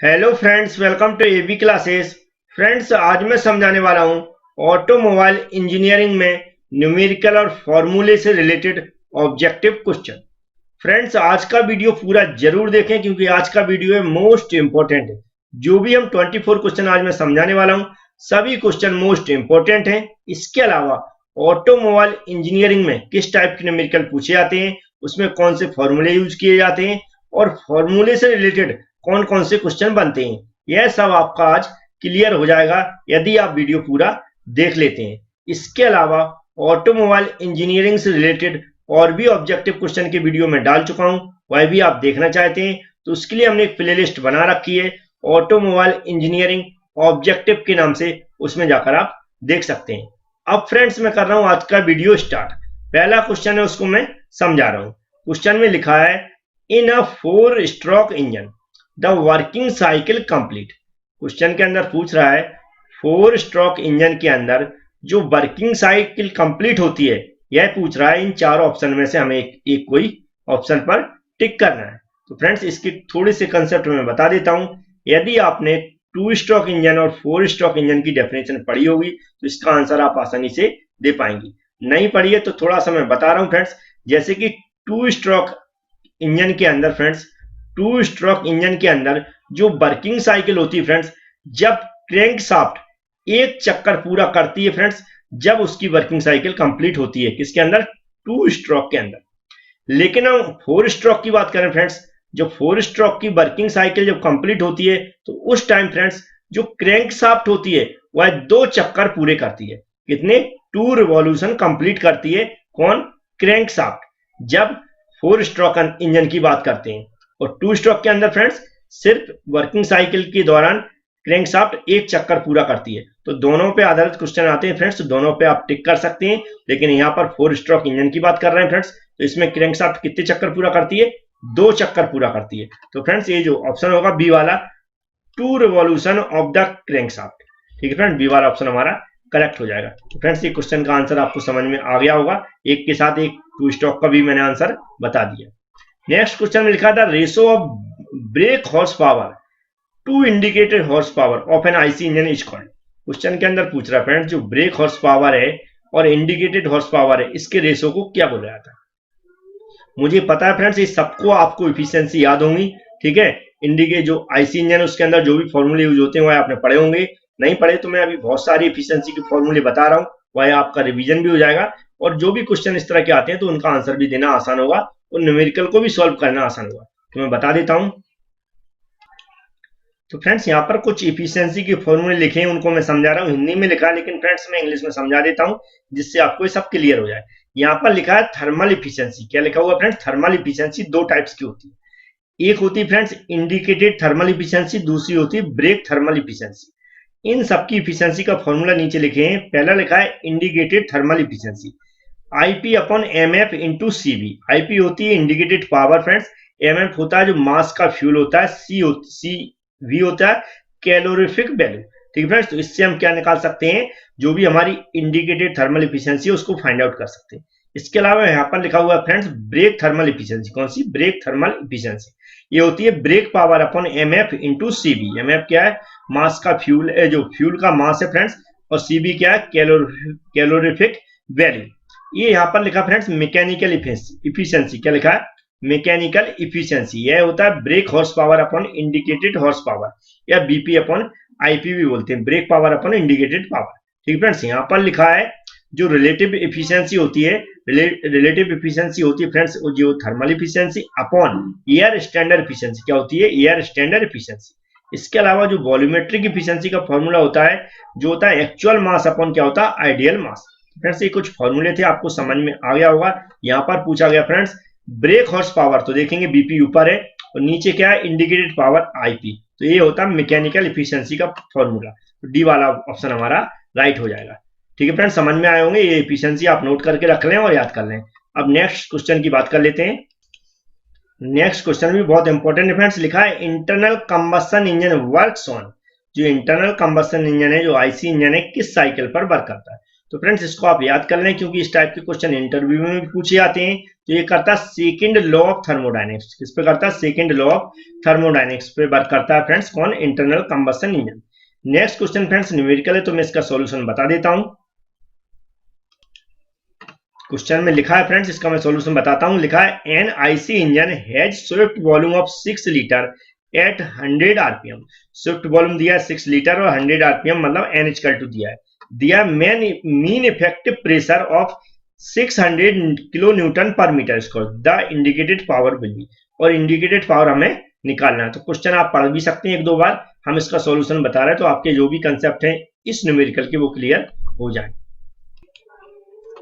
Hello friends, welcome to AB classes. Friends, आज मैं समझाने वाला हूं ऑटोमोबाइल इंजीनियरिंग में न्यूमेरिकल और फॉर्मूले से रिलेटेड ऑब्जेक्टिव क्वेश्चन। फ्रेंड्स, आज का वीडियो पूरा जरूर देखें क्योंकि आज का वीडियो है मोस्ट इंपॉर्टेंट है। जो भी हम 24 क्वेश्चन आज मैं समझाने वाला हूं, सभी क्वेश्चन मोस्ट इंपॉर्टेंट हैं। इसके अलावा ऑटोमोबाइल इंजीनियरिंग में किस टाइप के न्यूमेरिकल पूछे जाते हैं, उसमें कौन से फॉर्मूले यूज किए जाते हैं और फॉर्मूले से रिलेटेड कौन कौन से क्वेश्चन बनते हैं, यह सब आपका आज क्लियर हो जाएगा यदि आप वीडियो पूरा देख लेते हैं। इसके अलावा ऑटोमोबाइल इंजीनियरिंग से रिलेटेड और भी ऑब्जेक्टिव क्वेश्चन की वीडियो में डाल चुका हूं, वह भी आप देखना चाहते हैं तो उसके लिए हमने एक प्लेलिस्ट बना रखी है ऑटोमोबाइल इंजीनियरिंग ऑब्जेक्टिव के नाम से, उसमें जाकर आप देख सकते हैं। अब फ्रेंड्स, मैं कर रहा हूं आज का वीडियो स्टार्ट। पहला क्वेश्चन है, उसको मैं समझा रहा हूं। क्वेश्चन में लिखा है इन अ 4 stroke engine the working cycle complete. Question के अंदर पूछ रहा है 4 स्ट्रोक इंजन के अंदर जो वर्किंग साइकिल कंप्लीट होती है, यह पूछ रहा है इन चारों ऑप्शन में से हमें एक कोई ऑप्शन पर टिक करना है। तो फ्रेंड्स, इसकी थोड़ी सी कंसेप्ट मैं बता देता हूं। यदि आपने 2 स्ट्रोक इंजन और 4 स्ट्रोक इंजन की डेफिनेशन पढ़ी होगी तो इसका आंसर आप आसानी से दे पाएंगे। नहीं पढ़ी है तो थोड़ा सा मैं बता रहा हूं फ्रेंड्स। जैसे कि 2 स्ट्रोक इंजन के अंदर फ्रेंड्स, 2 स्ट्रोक इंजन के अंदर जो वर्किंग साइकिल होती है फ्रेंड्स, जब क्रैंक शाफ्ट एक चक्कर पूरा करती है फ्रेंड्स, जब उसकी वर्किंग साइकिल कंप्लीट होती है किसके अंदर, 2 स्ट्रोक के अंदर। लेकिन हम 4 स्ट्रोक की बात करें फ्रेंड्स, जो 4 स्ट्रोक की वर्किंग साइकिल जब कंप्लीट होती है तो उस टाइम फ्रेंड्स जो क्रैंक शाफ्ट होती है वह 2 चक्कर पूरे करती है। कितने, 2 रिवॉल्यूशन कंप्लीट करती है। कौन, क्रैंक शाफ्ट, जब 4 स्ट्रोक इंजन की बात करते हैं। और 2 स्ट्रोक के अंदर फ्रेंड्स सिर्फ वर्किंग साइकिल के दौरान क्रैंकशाफ्ट एक चक्कर पूरा करती है। तो दोनों पे आधारित क्वेश्चन आते हैं फ्रेंड्स, तो दोनों पे आप टिक कर सकते हैं। लेकिन यहाँ पर 4 स्ट्रोक इंजन की बात कर रहे हैं फ्रेंड्स, तो इसमें क्रैंकशाफ्ट कितने चक्कर पूरा करती है, 2 चक्कर पूरा करती है। तो फ्रेंड्स, ये जो ऑप्शन होगा बी वाला, 2 रिवॉल्यूशन ऑफ द क्रैंकशाफ्ट, ठीक है फ्रेंड, बी वाला ऑप्शन हमारा करेक्ट हो जाएगा। तो फ्रेंड्स, ये क्वेश्चन का आंसर आपको समझ में आ गया होगा। एक के साथ एक 2 स्ट्रोक का भी मैंने आंसर बता दिया। नेक्स्ट क्वेश्चन में लिखा था ratio of brake horse power to indicated horse power of an IC engine is called. Question के अंदर पूछ रहा है फ्रेंड्स, जो ब्रेक हॉर्स पावर है और इंडिकेटेड हॉर्स पावर है, इसके रेशो को क्या बोला जाता है। मुझे पता है फ्रेंड्स, इस सबको आपको इफिशियंसी याद होंगी, ठीक है। इंडिकेट जो आईसी इंजन है उसके अंदर जो भी फॉर्मूले यूज होते हैं वह आपने पढ़े होंगे। नहीं पढ़े तो मैं अभी बहुत सारी इफिशियंसी के फॉर्मूले बता रहा हूँ, वह आपका रिवीजन भी हो जाएगा। और जो भी क्वेश्चन इस तरह के आते हैं तो उनका आंसर भी देना आसान होगा और न्यूमेरिकल को भी सॉल्व करना आसान होगा। तो मैं बता देता हूं। तो फ्रेंड्स, यहाँ पर कुछ इफिशियंसी के फॉर्मूले लिखे हैं, उनको मैं समझा रहा हूँ। हिंदी में लिखा है लेकिन फ्रेंड्स मैं इंग्लिश में समझा देता हूँ जिससे आपको ये सब क्लियर हो जाए। यहाँ पर लिखा है थर्मल इफिशियंसी। क्या लिखा हुआ फ्रेंड्स, थर्मल इफिशियंसी 2 टाइप्स की होती है। एक होती है फ्रेंड्स इंडिकेटेड थर्मल इफिशियंसी, दूसरी होती है ब्रेक थर्मल इफिशियंसी। इन सबकी इफिशियंसी का फॉर्मूला नीचे लिखे हैं। पहला लिखा है indicated thermal efficiency, IP upon MF into CV। IP होती है इंडिकेटेड पावर फ्रेंड्स, MF होता है जो मास का फ्यूल होता है, CV होता है कैलोरीफिक वैल्यू, ठीक है फ्रेंड्स। तो इससे हम क्या निकाल सकते हैं, जो भी हमारी इंडिकेटेड थर्मल इफिशियंसी है उसको फाइंड आउट कर सकते हैं। इसके अलावा यहाँ पर लिखा हुआ है फ्रेंड्स ब्रेक थर्मल इफिशियंसी। कौन सी, ब्रेक थर्मल इफिशियंसी। ये होती है brake power upon MF into CV। MF क्या है, मास का फ्यूल, जो फ्यूल का मास है फ्रेंड्स, और CV क्या है, कैलोरीफिक वैल्यू। ये यहाँ पर लिखा फ्रेंड्स मैकेनिकल इफिशियंसी। क्या लिखा है, मैकेनिकल इफिशियंसी। यह होता है brake horse power upon indicated horse power, या BP अपॉन IP भी बोलते हैं, brake power upon indicated power, ठीक फ्रेंड्स। यहाँ पर लिखा है जो रिलेटिव इफिशियंसी होती है, रिलेटिव इफिशियंसी होती है फ्रेंड्स जो thermal efficiency upon air standard efficiency. क्या होती है, एयर स्टैंडर्ड इफिशियंसी। इसके अलावा जो वॉल्यूमेट्रिक इफिशियंसी का फॉर्मूला होता है, जो होता है एक्चुअल मास अपॉन क्या होता है, आइडियल मास। फ्रेंड्स, ये कुछ फॉर्मूले थे, आपको समझ में आ गया होगा। यहाँ पर पूछा गया फ्रेंड्स ब्रेक हॉर्स पावर, तो देखेंगे BP ऊपर है और नीचे क्या है, इंडिकेटेड पावर IP। तो ये होता है मैकेनिकल इफिशियंसी का फॉर्मूला। तो डी वाला ऑप्शन हमारा राइट हो जाएगा, ठीक है फ्रेंड्स। समझ में आए होंगे, ये इफिशियंसी आप नोट करके रख लें और याद कर लें। अब नेक्स्ट क्वेश्चन की बात कर लेते हैं। नेक्स्ट क्वेश्चन भी बहुत इंपॉर्टेंट है फ्रेंड्स। लिखा है internal combustion engine works on, जो इंटरनल कंबशन इंजन है, जो IC इंजन है, किस साइकिल पर वर्क करता है। तो फ्रेंड्स इसको आप याद कर लें, क्योंकि इस टाइप के क्वेश्चन इंटरव्यू में भी पूछे जाते हैं। तो ये करता है सेकंड लॉ ऑफ थर्मोडायनेमिक्स। किस पे करता है? सेकंड लॉ ऑफ थर्मोडायनेमिक्स पे वर्क करता है फ्रेंड्स। कौन? Internal combustion engine. Next question friends numerical है, तो मैं इसका सॉल्यूशन बता देता हूं। क्वेश्चन में लिखा है फ्रेंड्स, इसका मैं सॉल्यूशन बताता हूं। लिखा है an IC engine has swift volume of 6 litre at 100 RPM. Swift volume दिया है 6 लीटर और 100 आरपीएम, मतलब एन इक्वल टू दिया mean effective pressure of 600 kilo newton पर metre square. The indicated power will be, और इंडिकेटेड पावर हमें निकालना है। तो क्वेश्चन आप पढ़ भी सकते हैं एक दो बार, हम इसका सॉल्यूशन बता रहे हैं, तो आपके जो भी कंसेप्ट हैं इस न्यूमेरिकल के वो क्लियर हो जाए।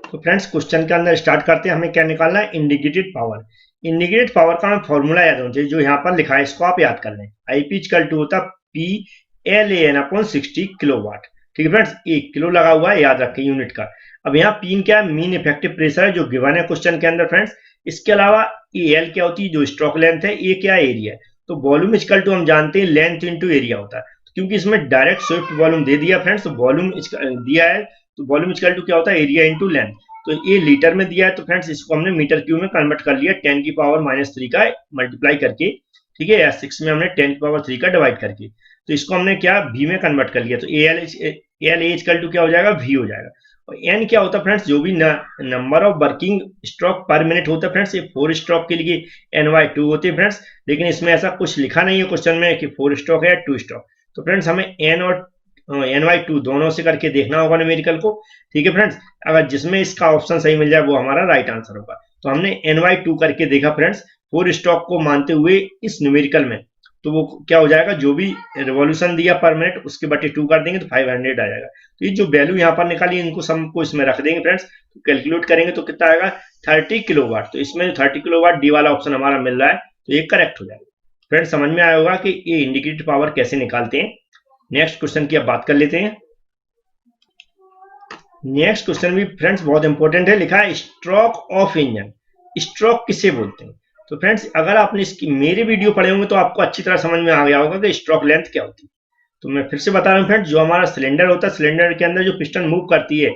तो फ्रेंड्स क्वेश्चन के अंदर स्टार्ट करते हैं। हमें क्या निकालना है? Indicated power. इंडिकेटेड पावर का हमें फॉर्मूला याद होना चाहिए, जो यहाँ पर लिखा है इसको आप याद कर लें। आईपी इक्वल टू होता P L A N upon 60 kilowatt. ठीक है फ्रेंड्स, 1 किलो लगा हुआ है, याद रखें यूनिट का। अब यहाँ पी क्या है? मीन इफेक्टिव प्रेशर है, जो गिवन है क्वेश्चन के अंदर फ्रेंड्स। इसके अलावा एल क्या होती है? जो स्ट्रोक लेंथ है। ए क्या है? एरिया है। तो वॉल्यूम इक्वल टू हम जानते हैं लेंथ इंटू एरिया होता है। क्योंकि इसमें डायरेक्ट स्विफ्ट वॉल्यूम दे दिया फ्रेंड्स, तो वॉल्यूम दिया है, तो वॉल्यूम इक्वल टू क्या होता है? Area into length. तो ये लीटर में दिया है, तो फ्रेंड्स इसको हमने मीटर क्यूब में कन्वर्ट कर लिया 10 की पावर -3 का मल्टीप्लाई करके। ठीक है, या 6 में हमने 10 की पावर 3 का डिवाइड करके, तो इसको हमने क्या वी में कन्वर्ट कर लिया। तो एल इक्वल टू क्या हो जाएगा? वी हो जाएगा। और एन क्या होता है फ्रेंड्स? जो भी नंबर ऑफ वर्किंग स्ट्रोक पर मिनट होता है फ्रेंड्स। ये 4 स्ट्रोक के लिए NY2 होते हैं फ्रेंड्स, लेकिन इसमें ऐसा कुछ लिखा नहीं है क्वेश्चन में कि 4 स्ट्रोक है या 2 स्ट्रोक। तो फ्रेंड्स हमें एन और NY2 दोनों से करके देखना होगा न्यूमेरिकल को। ठीक है फ्रेंड्स, अगर जिसमें इसका ऑप्शन सही मिल जाए वो हमारा राइट आंसर होगा। तो हमने NY2 करके देखा फ्रेंड्स 4 स्ट्रोक को मानते हुए इस न्यूमेरिकल में, तो वो क्या हो जाएगा? जो भी रिवॉल्यूशन दिया पर मिनट उसके बटे 2 कर देंगे तो 500 आ जाएगा। तो ये जो वैल्यू यहाँ पर निकाली इनको सम को इसमें रख देंगे फ्रेंड्स, तो कैलकुलेट करेंगे तो कितना आएगा? 30 किलोवाट। तो इसमें जो 30 किलोवाट डी वाला ऑप्शन हमारा मिल रहा है, तो ये करेक्ट हो जाएगा। फ्रेंड्स समझ में आया होगा कि ये इंडिकेटेड पावर कैसे निकालते हैं। नेक्स्ट क्वेश्चन की अब बात कर लेते हैं। नेक्स्ट क्वेश्चन भी फ्रेंड्स बहुत इंपॉर्टेंट है। लिखा है स्ट्रोक ऑफ इंजन। स्ट्रोक किसे बोलते हैं? तो फ्रेंड्स अगर आपने इसकी मेरे वीडियो पढ़े होंगे तो आपको अच्छी तरह समझ में आ गया होगा कि स्ट्रोक लेंथ क्या होती है। तो मैं फिर से बता रहा हूँ फ्रेंड्स, जो हमारा सिलेंडर होता है, सिलेंडर के अंदर जो पिस्टन मूव करती है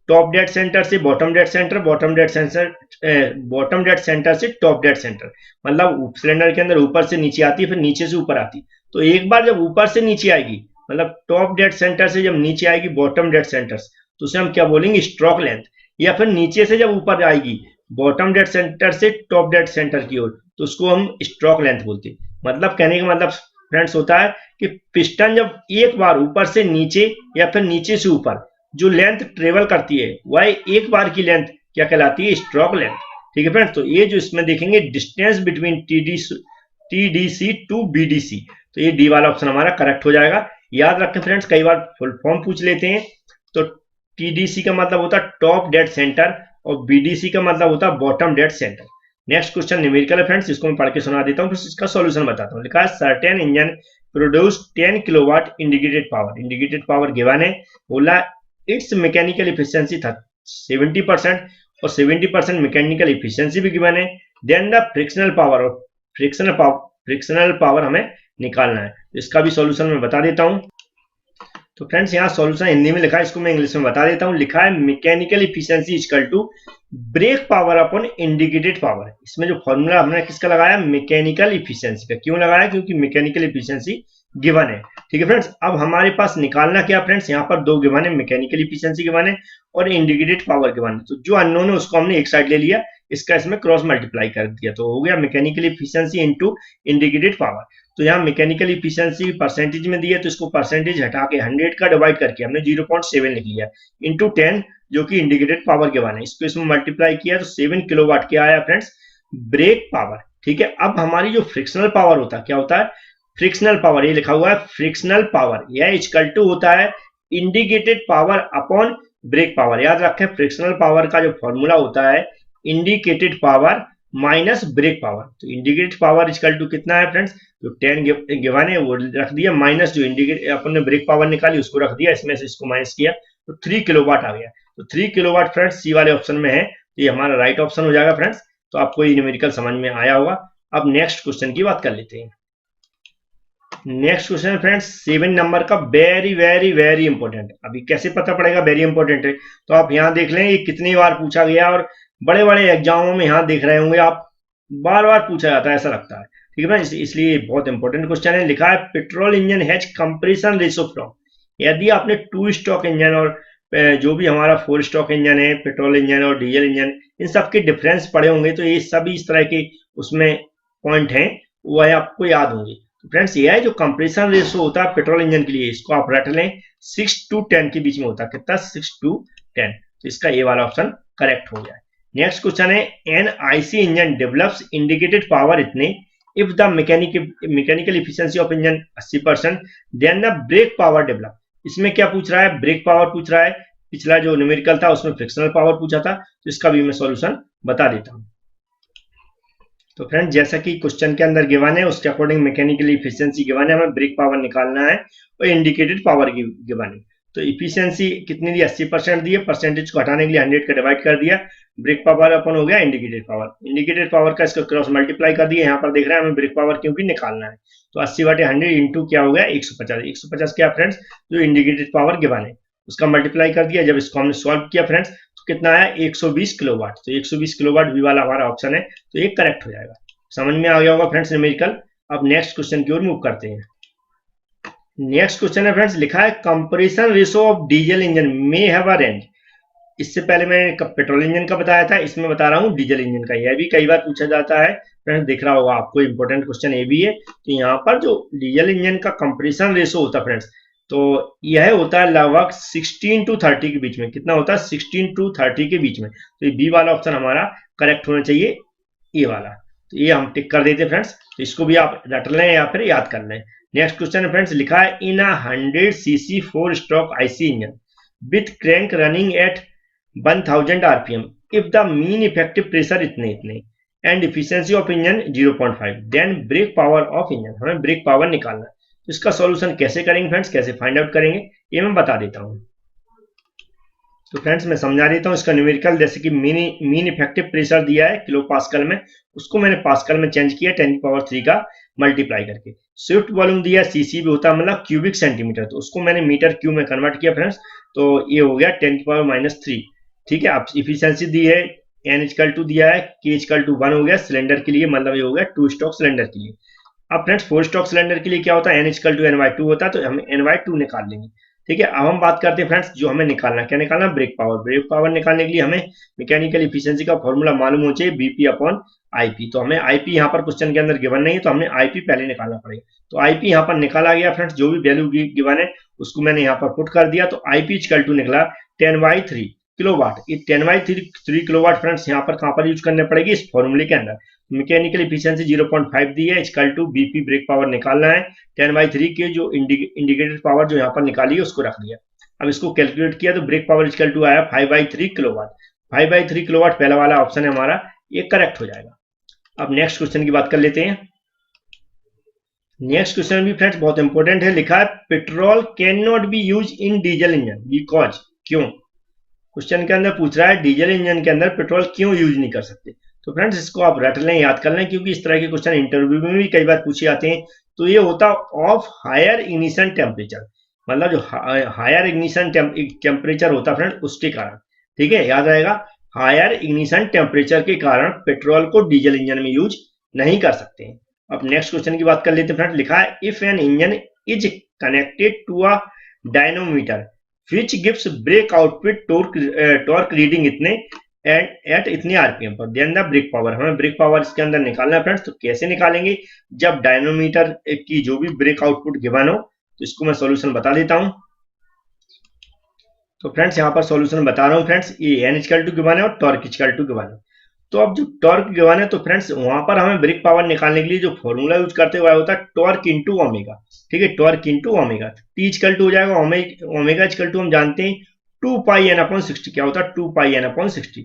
टॉप डेड सेंटर से bottom dead centre, bottom dead centre से टॉप डेड सेंटर, मतलब सिलेंडर के अंदर ऊपर से नीचे आती है, फिर नीचे से ऊपर आती है। तो एक बार जब ऊपर से नीचे आएगी, मतलब टॉप डेड सेंटर से जब नीचे आएगी बॉटम डेड सेंटर, तो उसे हम क्या बोलेंगे? Stroke length. या फिर नीचे से जब ऊपर आएगी बॉटम डेड सेंटर से टॉप डेड सेंटर की ओर, तो उसको हम स्ट्रोक लेंथ बोलते हैं। मतलब कहने का मतलब फ्रेंड्स होता है कि पिस्टन जब एक बार ऊपर से नीचे या फिर नीचे से ऊपर जो लेंथ ट्रेवल करती है, वह एक बार की लेंथ क्या कहलाती है? Stroke length. ठीक है फ्रेंड्स, तो ये जो इसमें देखेंगे distance between TDC to BDC, तो ये डी वाला ऑप्शन हमारा करेक्ट हो जाएगा। याद रखें फ्रेंड्स, कई बार फुल फॉर्म पूछ लेते हैं। तो TDC का मतलब होता है टॉप डेड सेंटर और BDC का मतलब होता है bottom dead centre. Next question numerical है फ्रेंड्स, इसको मैं पढ़ के सुना देता हूँ, फिर इसका सॉल्यूशन बताता हूँ। लिखा है certain engine produce 10 kilowatt indicated power. Indicated power given है, बोला इट्स मैकेनिकल इफिशियंसी था 70% और 70% मैकेनिकल इफिशियंसी भी गिवन है। देन द फ्रिक्शनल पावर, और फ्रिक्शनल पावर हमें निकालना है। तो इसका भी सॉल्यूशन मैं बता देता हूँ। तो फ्रेंड्स यहाँ सॉल्यूशन हिंदी में लिखा है, इसको मैं इंग्लिश में बता देता हूँ। लिखा है mechanical efficiency equal to brake power upon indicated power. इसमें जो फॉर्मूला हमने किसका लगाया? मैकेनिकल इफिशियंसी का। क्यों लगाया? क्योंकि मैकेनिकल इफिशियंसी गिवन है। ठीक है फ्रेंड्स, अब हमारे पास निकालना क्या फ्रेंड्स? यहाँ पर दो गिवन है, मैकेनिकल इफिशियंसी गिवन है और इंडिकेटेड पावर गिवन है। तो जो अननोन है उसको हमने एक साइड ले लिया, इसका इसमें क्रॉस मल्टीप्लाई कर दिया, तो हो गया mechanical efficiency into indicated power. तो यहाँ मैकेनिकल इफिशियंसी परसेंटेज में दिया, तो इसको परसेंटेज हटा के 100 का डिवाइड करके हमने 0.7 लिख लिया इंटू 10, जो कि इंडिकेटेड पावर के वन है। इसको इसमें मल्टीप्लाई किया तो 7 किलोवाट क्या आया फ्रेंड्स? Brake power. ठीक है, अब हमारी जो फ्रिक्शनल पावर होता है, क्या होता है? फ्रिक्शनल पावर, ये लिखा हुआ है फ्रिक्शनल पावर, यह इक्वल टू होता है indicated power upon brake power. याद रखें, फ्रिक्शनल पावर का जो फॉर्मूला होता है indicated power minus brake power. तो इंडिकेटेड पावर इक्वल टू कितना है फ्रेंड्स? तो 10 गिवन है वो रख दिया, माइनस जो इंडिकेट अपन ने ब्रेक पावर निकाली उसको रख दिया, इसमें से इसको माइनस किया तो 3 किलोवाट आ गया। तो 3 किलोवाट फ्रेंड्स सी वाले ऑप्शन में है, तो ये हमारा राइट ऑप्शन हो जाएगा फ्रेंड्स। तो आपको ये न्यूमेरिकल समझ में आया होगा। अब नेक्स्ट क्वेश्चन की बात कर लेते हैं। नेक्स्ट क्वेश्चन है फ्रेंड्स 7 नंबर का, वेरी वेरी वेरी इंपॉर्टेंट। अभी कैसे पता पड़ेगा वेरी इंपॉर्टेंट है, तो आप यहाँ देख लें ये कितनी बार पूछा गया, और बड़े बड़े एग्जामों में यहाँ देख रहे होंगे आप, बार बार पूछा जाता है ऐसा लगता है। ठीक है ना, इसलिए बहुत इंपॉर्टेंट क्वेश्चन है। लिखा है petrol engine has compression ratio from, यदि आपने 2 स्ट्रोक इंजन और जो भी हमारा 4 स्ट्रोक इंजन है, पेट्रोल इंजन और डीजल इंजन, इन सब के डिफरेंस पढ़े होंगे तो ये सभी इस तरह के उसमें पॉइंट हैं वो है आपको याद होंगे। तो फ्रेंड्स ये है जो कंप्रेशन रेशो होता है पेट्रोल इंजन के लिए, इसको आप रट लें 6:10 के बीच में होता है। कितना? 6:10। तो इसका ये वाला ऑप्शन करेक्ट हो गया। नेक्स्ट क्वेश्चन है an IC engine develops indicated power इतने if the mechanical efficiency of engine 80% then the brake power develop। इसमें क्या पूछ रहा है? ब्रेक पावर पूछ रहा है। पिछला जो न्यूमेरिकल था उसमें फ्रिक्शनल पावर पूछा था, तो इसका भी मैं सॉल्यूशन बता देता हूं। तो फ्रेंड जैसा कि क्वेश्चन के अंदर गिवन है उसके अकॉर्डिंग मैकेनिकल इफिशिएंसी गिवन है, हमें ब्रेक पावर निकालना है और इंडिकेटेड पावर गिवन है। तो इफिशिएंसी कितनी दी? 80% दी है, परसेंटेज को हटाने के लिए 100 का डिवाइड कर दिया, ब्रेक पावर अपन हो गया इंडिकेटेड पावर। इंडिकेटेड पावर का इसका क्रॉस मल्टीप्लाई कर दिया, यहाँ पर देख रहे हैं हमें ब्रेक पावर क्योंकि निकालना है, तो 80/100 इंटू क्या हो गया? 150। 150 क्या फ्रेंड्स? जो इंडिकेटेड पावर गिवन है उसका मल्टीप्लाई कर दिया। जब इसको हमने सॉल्व किया फ्रेंड्स तो कितना आया? 120 किलोवाट। तो 120 किलोवाट भी वाला हमारा ऑप्शन है, तो ये करेक्ट हो जाएगा। समझ में आ गया होगा फ्रेंड्स न्यूमेरिकल। अब नेक्स्ट क्वेश्चन की ओर मूव करते हैं। नेक्स्ट क्वेश्चन है फ्रेंड्स, लिखा है compression ratio of diesel engine may have a range. इससे पहले मैंने पेट्रोल इंजन का बताया था, इसमें बता रहा हूँ डीजल इंजन का। यह भी कई बार पूछा जाता है फ्रेंड्स, दिख रहा होगा आपको, इंपॉर्टेंट क्वेश्चन ये भी है। तो यहाँ पर जो डीजल इंजन का कंप्रेशन रेशो होता है फ्रेंड्स, तो यह होता है लगभग 16:30 के बीच में। कितना होता है? 16:30 के बीच में। तो ये बी वाला ऑप्शन हमारा करेक्ट होना चाहिए, ये वाला। तो ये हम टिक कर देते हैं फ्रेंड्स, तो इसको भी आप रट लें या फिर याद कर लें। नेक्स्ट क्वेश्चन है फ्रेंड्स, लिखा है in 100 cc 4 stroke IC engine with crank running at 1000 RPM if the mean effective pressure इतने इतने and efficiency of engine 0.5 then brake power of engine. हमें ब्रेक पावर निकालना है, तो इसका सॉल्यूशन कैसे करेंगे फ्रेंड्स, कैसे फाइंड आउट करेंगे ये मैं बता देता हूँ। तो फ्रेंड्स मैं समझा देता हूँ इसका न्यूमेरिकल। जैसे कि मीन इफेक्टिव प्रेशर दिया है किलो पास्कल में, उसको मैंने पास्कल में चेंज किया 10⁻³ का मल्टीप्लाई करके। स्विफ्ट वॉल्यूम दिया सीसी भी होता है मतलब क्यूबिक सेंटीमीटर, तो उसको मैंने मीटर क्यूब में कन्वर्ट किया फ्रेंड्स, तो ये हो गया 10⁻³ ठीक है। अब इफिशियंसी दी है n=2 दिया है, k=1 हो गया सिलेंडर के लिए, मतलब ये हो गया 2 स्ट्रोक सिलेंडर के लिए। अब फ्रेंड्स 4 स्ट्रोक सिलेंडर के लिए क्या होता है? n=n/2 होता है, तो हम n/2 निकाल लेंगे। ठीक है, अब हम बात करते हैं फ्रेंड्स जो हमें निकालना है, क्या निकालना? Break power. ब्रेक पावर निकालने के लिए हमें मैकेनिकल इफिशियंसी का फॉर्मूला मालूम होना चाहिए, BP/IP। तो हमें IP यहाँ पर क्वेश्चन के अंदर गिवन नहीं है, तो हमने IP पहले निकालना पड़ेगा। तो IP यहाँ पर निकाला गया फ्रेंड्स, जो भी वैल्यू गिवन है उसको मैंने यहाँ पर पुट कर दिया, तो IP निकला 10/3 किलोवाट। ये 10/3 किलोवाट फ्रेंड्स यहाँ पर कहाँ पर यूज करने पड़ेगी? इस फॉर्मूले के अंदर। मैकेनिकल इफिशियंसी 0.5 दी है, equal to BP brake power निकालना है, 10/3 के जो इंडिकेटेड पावर जो यहाँ पर निकाली है उसको रख दिया। अब इसको कैलकुलेट किया तो ब्रेक पावर इक्वल टू आया 5/3 किलोवाट। 5/3 किलोवाट पहला वाला ऑप्शन है हमारा, ये करेक्ट हो जाएगा। अब नेक्स्ट क्वेश्चन की बात कर लेते हैं। नेक्स्ट क्वेश्चन भी फ्रेंड्स बहुत इंपॉर्टेंट है, लिखा है petrol can not be use in diesel engine because. क्यों? क्वेश्चन के अंदर पूछ रहा है डीजल इंजन के अंदर पेट्रोल क्यों यूज नहीं कर सकते। तो फ्रेंड्स इसको आप रट लें, याद कर लें, क्योंकि इस तरह के क्वेश्चन इंटरव्यू में भी कई बार पूछे जाते हैं। तो ये होता ऑफ हायर इग्निशन टेम्परेचर, मतलब जो हायर इग्निशन टेम्परेचर होता है फ्रेंड उसके कारण। ठीक है, याद रहेगा, हायर इग्निशन टेम्परेचर के कारण पेट्रोल को डीजल इंजन में यूज नहीं कर सकते हैं। अब नेक्स्ट क्वेश्चन की बात कर लेते हैं फ्रेंड, लिखा है if an engine is connected to a dynamometer which gives brake output torque reading इतने एट इतने आरपीएम पर, देन द ब्रेक पावर। हमें ब्रेक पावर इसके अंदर निकालना है फ्रेंड्स, तो कैसे निकालेंगे? जब डायनोमीटर की जो भी ब्रेक आउटपुट गिवन हो, तो इसको मैं सॉल्यूशन बता देता हूं। तो फ्रेंड्स यहाँ पर सॉल्यूशन बता रहा हूँ फ्रेंड्स, ये n=2 गिवन है और टॉर्क=2 गिवन है। तो अब जो टॉर्क गिवन है तो फ्रेंड्स वहां पर हमें ब्रेक पावर निकालने के लिए जो फॉर्मूला यूज करते हुए होता है टॉर्क इंटू ओमेगा। ठीक है, टॉर्क इंटू ओमेगा, T=2 हो जाएगा, ओमेगा=2 हम जानते हैं 2πn/60। क्या होता है? 2πn/60।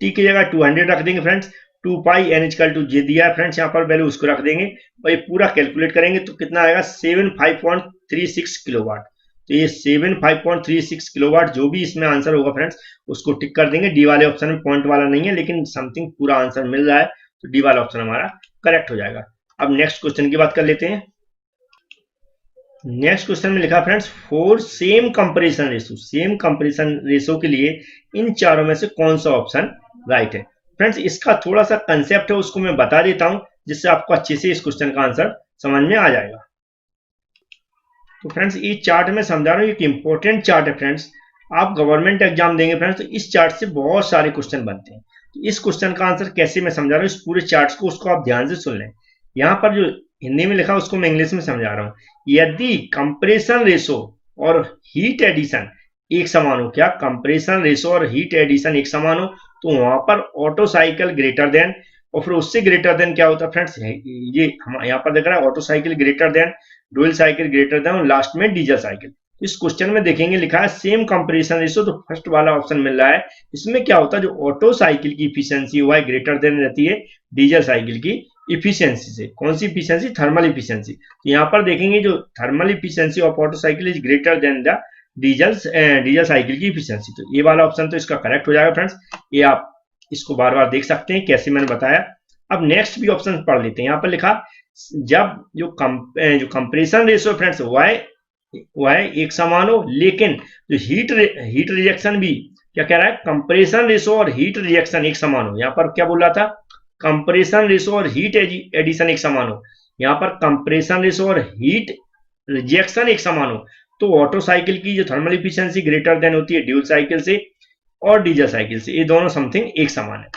T की जगह 200 रख देंगे फ्रेंड्स, 2πn=2 जे दिया है फ्रेंड्स यहाँ पर वैल्यू, उसको रख देंगे और ये पूरा कैलकुलेट करेंगे तो कितना आएगा? 75.36 किलोवाट। तो ये 75.36 किलोवाट जो भी इसमें आंसर होगा फ्रेंड्स उसको टिक कर देंगे। डी वाले ऑप्शन में पॉइंट वाला नहीं है, लेकिन समथिंग पूरा आंसर मिल रहा है, तो डी वाला ऑप्शन हमारा करेक्ट हो जाएगा। अब नेक्स्ट क्वेश्चन की बात कर लेते हैं। नेक्स्ट क्वेश्चन में लिखा friends, for same comparison ratio, same comparison ratio के लिए इन चारों में से कौन सा ऑप्शन राइट है। फ्रेंड्स इसका थोड़ा सा कंसेप्ट है, उसको मैं बता देता हूं जिससे आपको अच्छे से इस क्वेश्चन का आंसर समझ में आ जाएगा। तो फ्रेंड्स इस चार्ट में समझा रहा हूँ, एक इंपॉर्टेंट चार्ट है फ्रेंड्स। आप गवर्नमेंट एग्जाम देंगे फ्रेंड्स तो इस चार्ट से बहुत सारे क्वेश्चन बनते हैं। तो इस क्वेश्चन का आंसर कैसे मैं समझा रहा हूँ, इस पूरे चार्ट को उसको आप ध्यान से सुन लें। यहाँ पर जो हिंदी में लिखा उसको मैं इंग्लिश में समझा रहा हूँ। यदि कंप्रेशन रेशो और हीट एडिशन एक समान हो, क्या कंप्रेशन रेशो और हीट एडिशन एक समान हो, तो वहां पर ऑटो साइकिल ग्रेटर देन, और फिर उससे ग्रेटर देन क्या होता है फ्रेंड्स, ये हम यहाँ पर देख रहा है auto cycle greater than, dual cycle greater than, और लास्ट में डीजल साइकिल। इस क्वेश्चन में देखेंगे लिखा है सेम कंपैरिजन रेशो, तो फर्स्ट वाला ऑप्शन मिल रहा है। इसमें क्या होता है, जो ऑटो साइकिल की इफिशियंसी हुआ है ग्रेटर देन रहती है डीजल साइकिल की इफिशियंसी से। कौन सी इफिशियंसी, थर्मल इफिशियंसी। तो यहाँ पर देखेंगे जो thermal efficiency of auto cycle is greater than the diesel cycle की इफिशियंसी। तो ये वाला ऑप्शन तो इसका करेक्ट हो जाएगा फ्रेंड्स। ये आप इसको बार बार देख सकते हैं कैसे मैंने बताया। अब नेक्स्ट भी ऑप्शन पढ़ लेते हैं। यहाँ पर लिखा जब जो कंप्रेशन रेशियो फ्रेंड्स वह एक समान हो, लेकिन जो हीट रिजेक्शन भी क्या कह रहा है, कंप्रेशन रेशियो और हीट रिजेक्शन एक समान हो। यहाँ पर क्या बोल रहा था, कंप्रेशन रेशियो और हीट एडिशन एक समान हो। यहाँ पर कंप्रेशन रेशियो और हीट रिजेक्शन एक समान हो, तो ऑटो साइकिल की जो थर्मल इफिशियंसी ग्रेटर देन होती है ड्यूल साइकिल से और डीजल साइकिल से, ये दोनों समथिंग एक समान है।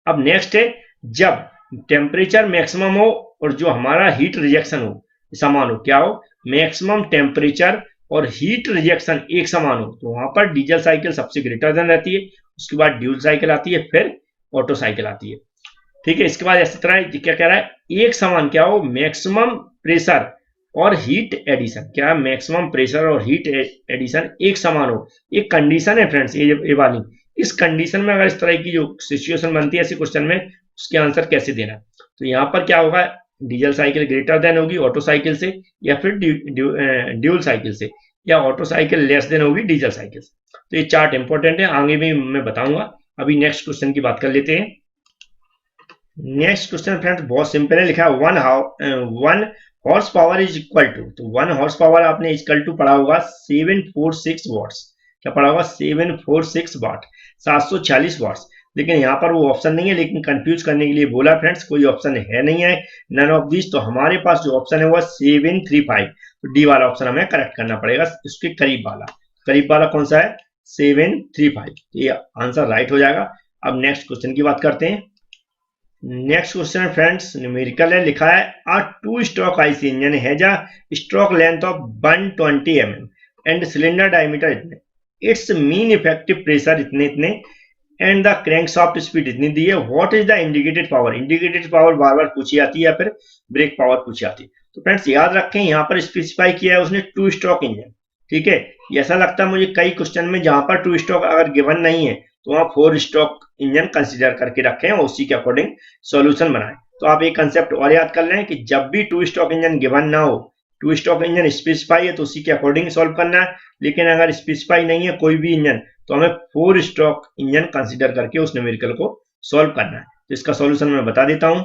अब नेक्स्ट है, जब टेम्परेचर मैक्सिमम हो और जो हमारा हीट रिजेक्शन हो समान हो, क्या हो, मैक्सिमम टेम्परेचर और हीट रिजेक्शन एक समान हो, तो वहां पर डीजल साइकिल सबसे ग्रेटर देन रहती है, उसके बाद ड्यूल साइकिल आती है, फिर ऑटो साइकिल आती है। ठीक है, इसके बाद इसी तरह क्या कह रहा है, एक समान क्या हो, मैक्सिमम प्रेशर और हीट एडिशन, क्या मैक्सिमम प्रेशर और हीट एडिशन एक समान हो। एक कंडीशन है फ्रेंड्स ये वाली। इस कंडीशन में अगर इस तरह की जो सिचुएशन बनती है ऐसे क्वेश्चन में, उसके आंसर कैसे देना। तो यहाँ पर क्या होगा, डीजल साइकिल ग्रेटर देन होगी ऑटो साइकिल से, या फिर ड्यूल साइकिल से, या ऑटो साइकिल लेस देन होगी डीजल साइकिल से। तो ये चार्ट इंपॉर्टेंट है, आगे भी मैं बताऊंगा। अभी नेक्स्ट क्वेश्चन की बात कर लेते हैं। नेक्स्ट क्वेश्चन फ्रेंड्स बहुत सिंपल है, लिखा है one horse power is equal to, तो 1 हॉर्स पावर आपने इक्वल टू पढ़ा होगा 746 वॉट्स। क्या पढ़ा होगा, 746 वाट, 746 वाट्स। लेकिन यहाँ पर वो ऑप्शन नहीं है, लेकिन कंफ्यूज करने के लिए बोला फ्रेंड्स, कोई ऑप्शन है नहीं है, नन ऑफ दिस। तो हमारे पास जो ऑप्शन है वो 735, तो डी वाला ऑप्शन हमें करेक्ट करना पड़ेगा, उसके करीब वाला कौन सा है, 735। ये आंसर राइट हो जाएगा। अब नेक्स्ट क्वेश्चन की बात करते हैं। नेक्स्ट क्वेश्चन फ्रेंड्स न्यूमेरिकल है, लिखा है a 2 stroke IC engine has a stroke length of 120 mm and cylinder diameter इतने, इट्स मीन इफेक्टिव प्रेशर इतने एंड द क्रैंकशाफ्ट स्पीड इतनी दी है। What is the indicated power, indicated power बार बार पूछी जाती है, या फिर ब्रेक पावर पूछी जाती है। तो फ्रेंड्स याद रखें, यहाँ पर स्पेसिफाई किया है उसने 2 स्ट्रोक इंजन। ठीक है, ऐसा लगता है मुझे कई क्वेश्चन में जहां पर 2 स्ट्रोक अगर गिवन नहीं है तो वहां 4 स्ट्रोक इंजन कंसीडर करके रखें और उसी के अकॉर्डिंग सॉल्यूशन बनाएं। तो आप एक कंसेप्ट और याद कर लें कि जब भी 2 स्ट्रोक इंजन गिवन ना हो, 2 स्ट्रोक इंजन स्पेसिफाई है तो उसी के अकॉर्डिंग सॉल्व करना है। लेकिन अगर स्पेसिफाई नहीं है कोई भी इंजन, तो हमें 4 स्ट्रोक इंजन कंसीडर करके उस न्यूमेरिकल को सॉल्व करना है। तो इसका सॉल्यूशन मैं बता देता हूं।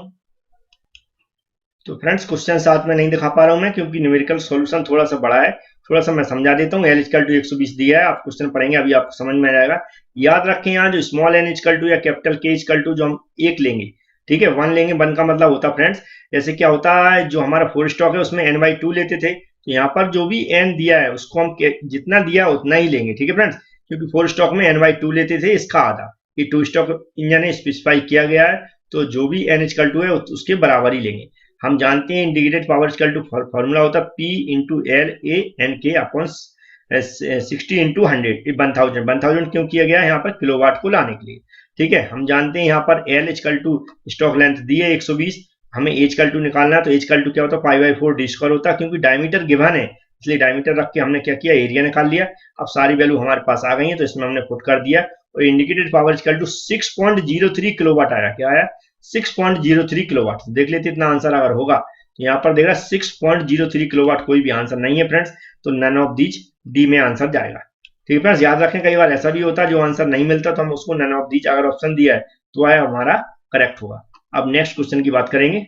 तो फ्रेंड्स क्वेश्चन साथ में नहीं दिखा पा रहा हूं मैं, क्योंकि न्यूमेरिकल सॉल्यूशन थोड़ा सा बड़ा है। थोड़ा सा मैं समझा देता हूँ। एल इक्वल टू 120 दिया है, आप क्वेश्चन पढ़ेंगे अभी आपको समझ में आ जाएगा। याद रखें यहाँ जो स्मॉल एन इक्वल टू या कैपिटल के इक्वल टू जो हम 1 लेंगे, ठीक है, 1 लेंगे। 1 का मतलब होता फ्रेंड्स, जैसे क्या होता है, जो हमारा 4 स्टॉक है उसमें n/2 लेते थे, तो यहाँ पर जो भी n दिया है उसको हम जितना दिया उतना ही लेंगे। ठीक है फ्रेंड्स, क्योंकि 4 स्टॉक में n/2 लेते थे, इसका आधा। ये 2 स्टॉक इंजन है, स्पेसिफाई किया गया है, तो जो भी n इक्वल टू है उसके बराबर ही लेंगे। हम जानते हैं integrated power equal to formula होता है P × L A N K upon 60 × 100। 1000 क्यों किया गया है यहाँ पर, किलोवाट को लाने के लिए। ठीक है, हम जानते हैं यहाँ पर L equal to stock length दी है 120, हमें H इक्वल टू निकालना है, तो H इक्वल टू क्या होता है, π/4 d² होता है। क्योंकि डायमीटर गिवन है इसलिए डायमीटर रख के हमने क्या किया, एरिया निकाल लिया। अब सारी वैल्यू हमारे पास आ गई है, तो इसमें हमने पुट कर दिया, और indicated power equal to 6.03 kilowatt आया। क्या आया, 6.03 किलोवाट। देख लेते इतना आंसर अगर होगा, तो यहाँ पर देगा 6.03 किलोवाट, कोई भी आंसर नहीं है फ्रेंड्स, तो नन ऑफ दीज डी में आंसर जाएगा। ठीक है फ्रेंड्स, याद रखें कई बार ऐसा भी होता है जो आंसर नहीं मिलता तो हम उसको नन ऑफ दीज अगर ऑप्शन दिया है तो आया हमारा करेक्ट होगा। अब नेक्स्ट क्वेश्चन की बात करेंगे।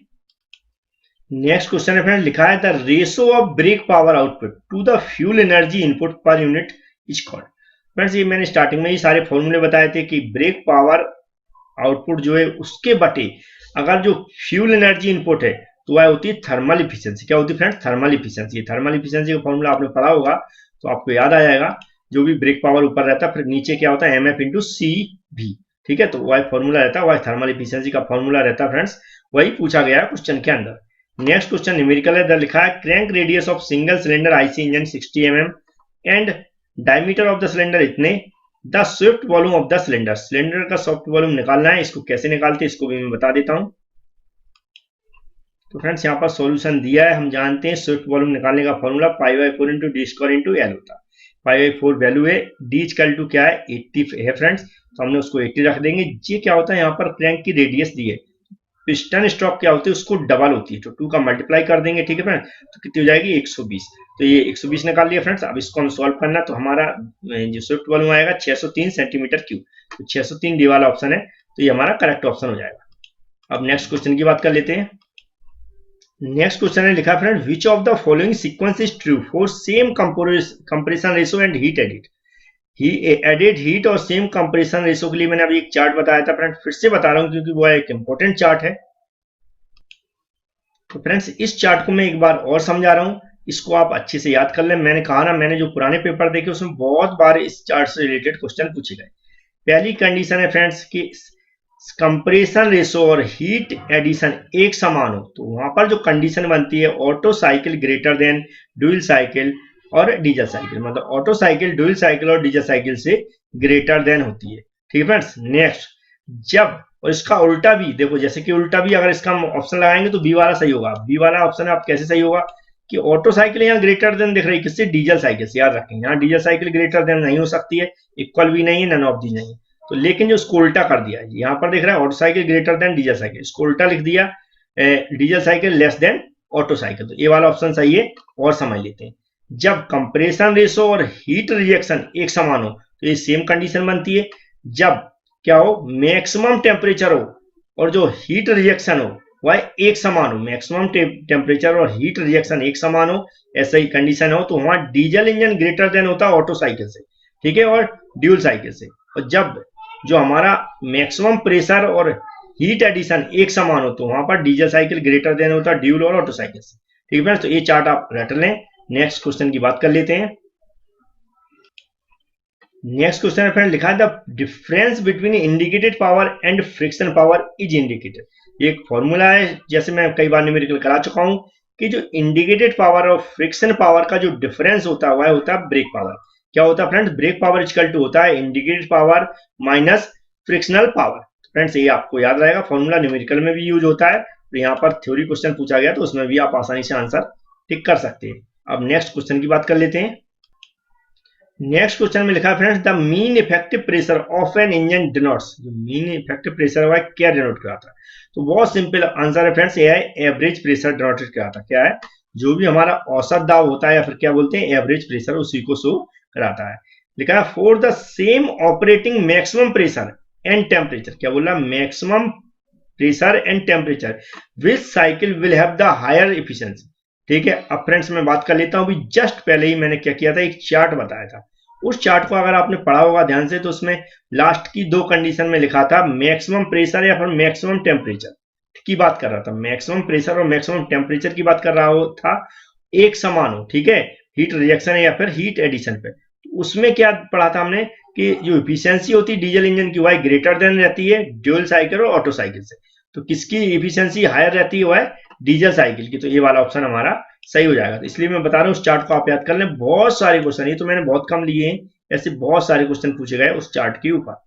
नेक्स्ट क्वेश्चन है फ्रेंड, लिखा है the ratio of brake power output to the fuel energy input per unit is called. Friends ये मैंने स्टार्टिंग में ही सारे फॉर्मूले बताए थे कि ब्रेक पावर आउटपुट जो है उसके बटे अगर जो फ्यूल एनर्जी इनपुट है तो वह होती है थर्मल इफिशियंसी। क्या होती है friends? Thermal efficiency. Thermal efficiency का फॉर्मूला आपने पढ़ा होगा तो आपको याद आ जाएगा। जो भी ब्रेक पावर ऊपर रहता है फिर नीचे क्या होता है एम एफ इंटू सी भी, ठीक है। तो वही फॉर्मूला रहता है, वही थर्मल इफिशियंसी का फॉर्मूला रहता है फ्रेंड्स, वही पूछा गया है क्वेश्चन के अंदर। नेक्स्ट क्वेश्चन न्यूमेरिकल है, इधर लिखा है crank radius of single cylinder IC engine 60 mm and diameter of the cylinder इतने, the swift volume of the cylinder. Cylinder का सॉफ्ट वॉल्यूम निकालना है, इसको कैसे निकालते हैं इसको भी मैं बता देता हूं। तो फ्रेंड्स यहाँ पर सॉल्यूशन दिया है, हम जानते हैं स्विफ्ट वॉल्यूम निकालने का फॉर्मूला पाई/4 into D square into L होता है। पाई/4 वैल्यू है, डी इक्वल टू क्या है 80 है फ्रेंड्स, तो हमने उसको 80 रख देंगे। ये क्या होता है यहाँ पर क्रैंक की रेडियस दी है, पिस्टन स्ट्रोक क्या होती है उसको डबल होती है, तो 2 का मल्टीप्लाई कर देंगे, ठीक है फ्रेंड। तो कितनी हो जाएगी 120। तो ये 120 निकाल लिया फ्रेंड्स। अब इसको हम सॉल्व करना, तो हमारा जो स्विफ्ट वॉल्यूम आएगा 603 सेंटीमीटर क्यूब, तो 603 डी वाला ऑप्शन है, तो ये हमारा करेक्ट ऑप्शन हो जाएगा। अब नेक्स्ट क्वेश्चन की बात कर लेते हैं। नेक्स्ट क्वेश्चन है, लिखा friend which of the following sequence is true for same compression ratio and heat added. ही एडेड हीट और सेम कंप्रेशन रेशो के लिए मैंने अभी एक चार्ट बताया था फ्रेंड, फिर से बता रहा हूं क्योंकि वो एक इंपॉर्टेंट चार्ट है। तो फ्रेंड्स इस चार्ट को मैं एक बार और समझा रहा हूं, इसको आप अच्छे से याद कर लें। मैंने कहा ना, मैंने जो पुराने पेपर देखे उसमें बहुत बार इस चार्ट से रिलेटेड क्वेश्चन पूछे गए। पहली कंडीशन है फ्रेंड्स कि कंप्रेशन रेशो और हीट एडिशन एक समान हो, तो वहां पर जो कंडीशन बनती है auto cycle greater than dual cycle और डीजल साइकिल, मतलब ऑटो साइकिल ड्यूल साइकिल और डीजल साइकिल से ग्रेटर देन होती है, ठीक है फ्रेंड्स। नेक्स्ट जब, और इसका उल्टा भी देखो, जैसे कि उल्टा भी अगर इसका ऑप्शन लगाएंगे तो बी वाला सही होगा। बी वाला ऑप्शन आप कैसे सही होगा कि ऑटो साइकिल यहाँ ग्रेटर देन दिख रही है किससे, डीजल साइकिल से। याद रखेंगे यहाँ डीजल साइकिल ग्रेटर देन नहीं हो सकती है, इक्वल भी नहीं है, नन ऑफ दी नहीं, तो लेकिन जो इसको उल्टा कर दिया है, यहाँ पर दिख रहा है auto cycle greater than diesel cycle, इसको उल्टा लिख दिया diesel cycle less than auto cycle, तो ये वाला ऑप्शन सही है। और समझ लेते हैं, जब कंप्रेशन रेशो और हीट रिजेक्शन एक समान हो तो ये सेम कंडीशन बनती है। जब क्या हो, मैक्सिमम टेम्परेचर हो और जो हीट रिजेक्शन हो वह एक समान हो, मैक्सिमम टेम्परेचर और हीट रिजेक्शन एक समान हो, ऐसा ही कंडीशन हो, तो वहां डीजल इंजन ग्रेटर देन होता है ऑटो साइकिल से, ठीक है, और ड्यूल साइकिल से। और जब जो हमारा मैक्सिमम प्रेशर और हीट एडिशन एक समान हो तो वहां पर डीजल साइकिल ग्रेटर देन होता है ड्यूल और ऑटो साइकिल से, ठीक है। तो ये चार्ट आप रट लें। नेक्स्ट क्वेश्चन की बात कर लेते हैं। नेक्स्ट क्वेश्चन है फ्रेंड, लिखा है the difference between indicated power and friction power is indicated. एक फॉर्मूला है, जैसे मैं कई बार न्यूमेरिकल करा चुका हूं कि जो इंडिकेटेड पावर और फ्रिक्शन पावर का जो डिफरेंस होता है वह होता है ब्रेक पावर। क्या होता है friends? Brake power equal to होता है indicated power minus frictional power. Friends ये आपको याद रहेगा, फॉर्मूला न्यूमेरिकल में भी यूज होता है, तो यहाँ पर थ्योरी क्वेश्चन पूछा गया तो उसमें भी आप आसानी से आंसर टिक कर सकते हैं। अब नेक्स्ट क्वेश्चन की बात कर लेते हैं। नेक्स्ट क्वेश्चन में लिखा है friends the mean effective pressure of an engine denotes. जो मीन इफेक्टिव प्रेशर है क्या डिनोट कराता है? तो बहुत सिंपल आंसर है फ्रेंड्स, ये है एवरेज प्रेशर डिनोट कराता है। क्या है? जो भी हमारा औसत दाब होता है या फिर क्या बोलते हैं एवरेज प्रेशर, उसी को शो कराता है। लिखा है for the same operating maximum pressure and temperature. क्या बोल रहा है? Maximum pressure and temperature which cycle will have the higher efficiency, ठीक है। अब फ्रेंड्स मैं बात कर लेता हूं, अभी जस्ट पहले ही मैंने क्या किया था, एक चार्ट बताया था। उस चार्ट को अगर आपने पढ़ा होगा ध्यान से तो उसमें लास्ट की 2 कंडीशन में लिखा था मैक्सिमम प्रेशर या फिर मैक्सिमम टेम्परेचर की बात कर रहा था। मैक्सिमम प्रेशर और मैक्सिमम टेम्परेचर की बात कर रहा था, एक समान हो, ठीक है, हीट रिजेक्शन या फिर हीट एडिशन पे। तो उसमें क्या पढ़ा था हमने कि जो इफिशियंसी होती है डीजल इंजन की वह ग्रेटर देन रहती है ड्यूल साइकिल और ऑटो साइकिल से। तो किसकी इफिशियंसी हायर रहती है? वह डीजल साइकिल की। तो ये वाला ऑप्शन हमारा सही हो जाएगा। तो इसलिए मैं बता रहा हूँ उस चार्ट को आप याद कर लें। बहुत सारे क्वेश्चन, ये तो मैंने बहुत कम लिए हैं, ऐसे बहुत सारे क्वेश्चन पूछे गए उस चार्ट के ऊपर।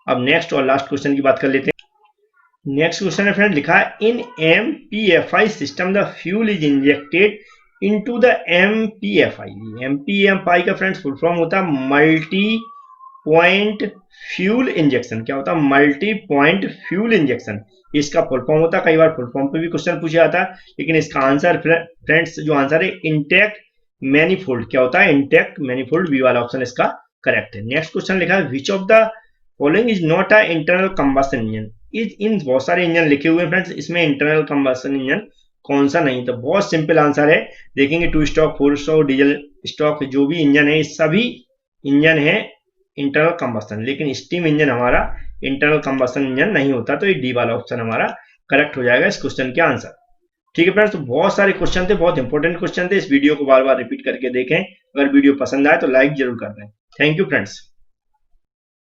अब नेक्स्ट और लास्ट क्वेश्चन की बात कर लेते हैं। नेक्स्ट क्वेश्चन है फ्रेंड, लिखा है in MPFI system the fuel is injected into the MPFI. MPFI का फ्रेंड्स फुल फॉर्म होता है मल्टी पॉइंट फ्यूल इंजेक्शन। क्या होता है? मल्टी पॉइंट फ्यूल इंजेक्शन, इसका फुल फॉर्म होता है। कई बार फुल फॉर्म पे भी क्वेश्चन पूछा जाता है, लेकिन इसका आंसर फ्रेंड्स जो आंसर है इंटैक्ट मैनिफोल्ड। क्या होता है? इंटैक्ट मैनिफोल्ड, बी वाला ऑप्शन इसका करेक्ट है। नेक्स्ट क्वेश्चन लिखा है which of the following is not a internal combustion engine. इन बहुत सारे इंजन लिखे हुए हैं फ्रेंड्स, इसमें इंटरनल कंबशन इंजन कौन सा नहीं। तो बहुत सिंपल आंसर है। देखेंगे 2 स्ट्रोक, 4 स्ट्रोक, डीजल स्ट्रोक जो भी इंजन है, सभी इंजन है इंटरनल कंबस्टन, लेकिन स्टीम इंजन हमारा इंटरनल कंबस्टन इंजन नहीं होता। तो ये डी वाला ऑप्शन हमारा करेक्ट हो जाएगा इस क्वेश्चन के आंसर। ठीक है फ्रेंड्स, तो बहुत सारे क्वेश्चन थे, बहुत इंपॉर्टेंट क्वेश्चन थे। इस वीडियो को बार बार रिपीट करके देखें। अगर वीडियो पसंद आए तो लाइक जरूर कर दें। Thank you friends.